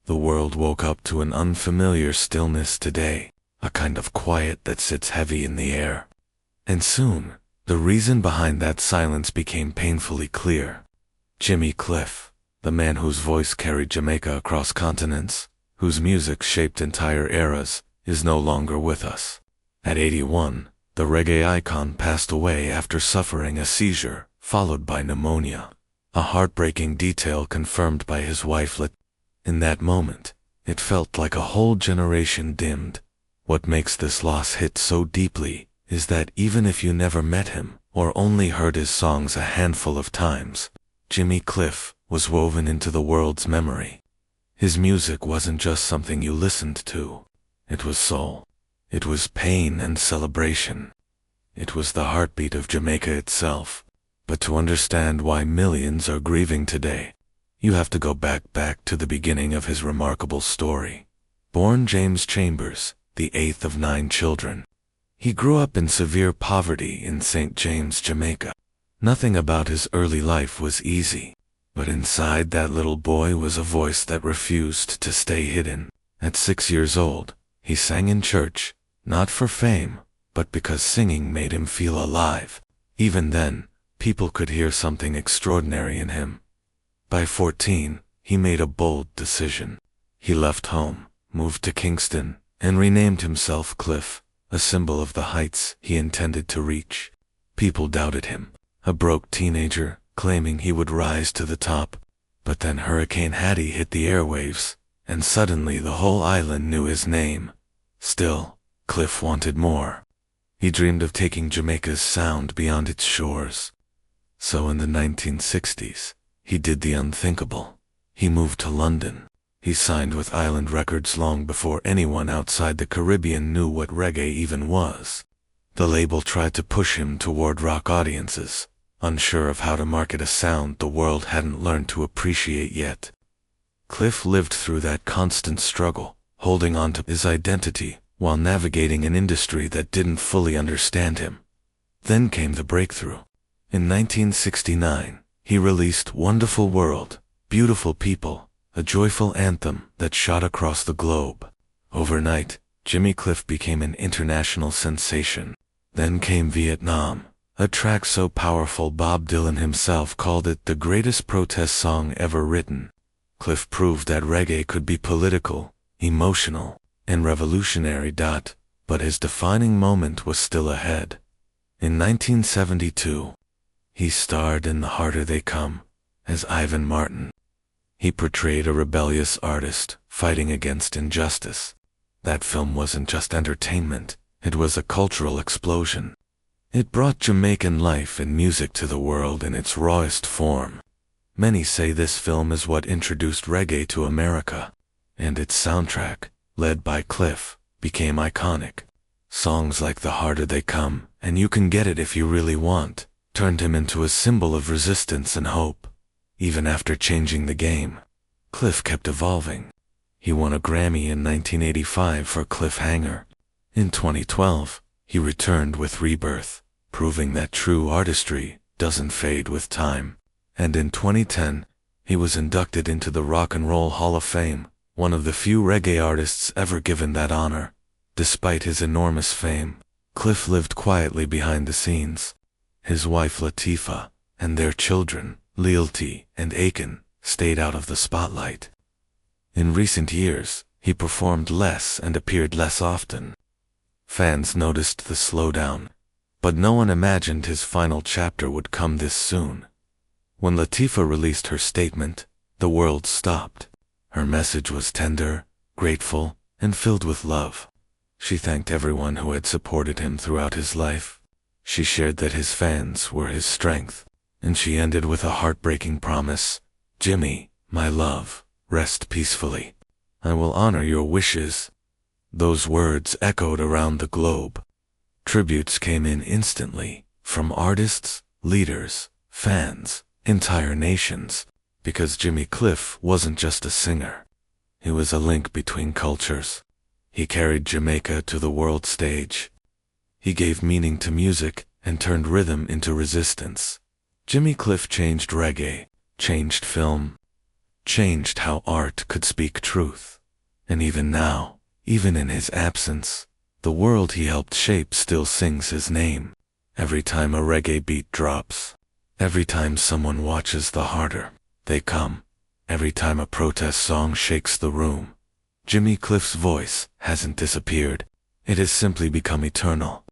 The world woke up to an unfamiliar stillness today, a kind of quiet that sits heavy in the air. And soon, the reason behind that silence became painfully clear. Jimmy Cliff, the man whose voice carried Jamaica across continents, whose music shaped entire eras, is no longer with us. At 81, the reggae icon passed away after suffering a seizure, followed by pneumonia. A heartbreaking detail confirmed by his wife. In that moment, it felt like a whole generation dimmed. What makes this loss hit so deeply is that even if you never met him or only heard his songs a handful of times, Jimmy Cliff was woven into the world's memory. His music wasn't just something you listened to. It was soul. It was pain and celebration. It was the heartbeat of Jamaica itself. But to understand why millions are grieving today, you have to go back to the beginning of his remarkable story. Born James Chambers, the eighth of 9 children, he grew up in severe poverty in St. James, Jamaica. Nothing about his early life was easy, but inside that little boy was a voice that refused to stay hidden. At 6 years old, he sang in church, not for fame, but because singing made him feel alive. Even then, people could hear something extraordinary in him. By 14, he made a bold decision. He left home, moved to Kingston, and renamed himself Cliff, a symbol of the heights he intended to reach. People doubted him, a broke teenager, claiming he would rise to the top. But then Hurricane Hattie hit the airwaves, and suddenly the whole island knew his name. Still, Cliff wanted more. He dreamed of taking Jamaica's sound beyond its shores. So in the 1960s, he did the unthinkable. He moved to London. He signed with Island Records long before anyone outside the Caribbean knew what reggae even was. The label tried to push him toward rock audiences, unsure of how to market a sound the world hadn't learned to appreciate yet. Cliff lived through that constant struggle, holding on to his identity while navigating an industry that didn't fully understand him. Then came the breakthrough. In 1969, he released Wonderful World, Beautiful People, a joyful anthem that shot across the globe. Overnight, Jimmy Cliff became an international sensation. Then came Vietnam, a track so powerful Bob Dylan himself called it the greatest protest song ever written. Cliff proved that reggae could be political, emotional, and revolutionary. But his defining moment was still ahead. In 1972, he starred in The Harder They Come as Ivan Martin. He portrayed a rebellious artist fighting against injustice. That film wasn't just entertainment, it was a cultural explosion. It brought Jamaican life and music to the world in its rawest form. Many say this film is what introduced reggae to America, and its soundtrack, led by Cliff, became iconic. Songs like The Harder They Come and You Can Get It If You Really Want turned him into a symbol of resistance and hope. Even after changing the game, Cliff kept evolving. He won a Grammy in 1985 for Cliffhanger. In 2012, he returned with Rebirth, proving that true artistry doesn't fade with time. And in 2010, he was inducted into the Rock and Roll Hall of Fame, one of the few reggae artists ever given that honor. Despite his enormous fame, Cliff lived quietly behind the scenes. His wife Latifah, and their children, Lealty and Aiken, stayed out of the spotlight. In recent years, he performed less and appeared less often. Fans noticed the slowdown, but no one imagined his final chapter would come this soon. When Latifah released her statement, the world stopped. Her message was tender, grateful, and filled with love. She thanked everyone who had supported him throughout his life. She shared that his fans were his strength, and she ended with a heartbreaking promise. Jimmy, my love, rest peacefully. I will honor your wishes. Those words echoed around the globe. Tributes came in instantly, from artists, leaders, fans, entire nations, because Jimmy Cliff wasn't just a singer. He was a link between cultures. He carried Jamaica to the world stage. He gave meaning to music and turned rhythm into resistance. Jimmy Cliff changed reggae, changed film, changed how art could speak truth. And even now, even in his absence, the world he helped shape still sings his name. Every time a reggae beat drops, every time someone watches the harder they come, every time a protest song shakes the room, Jimmy Cliff's voice hasn't disappeared. It has simply become eternal.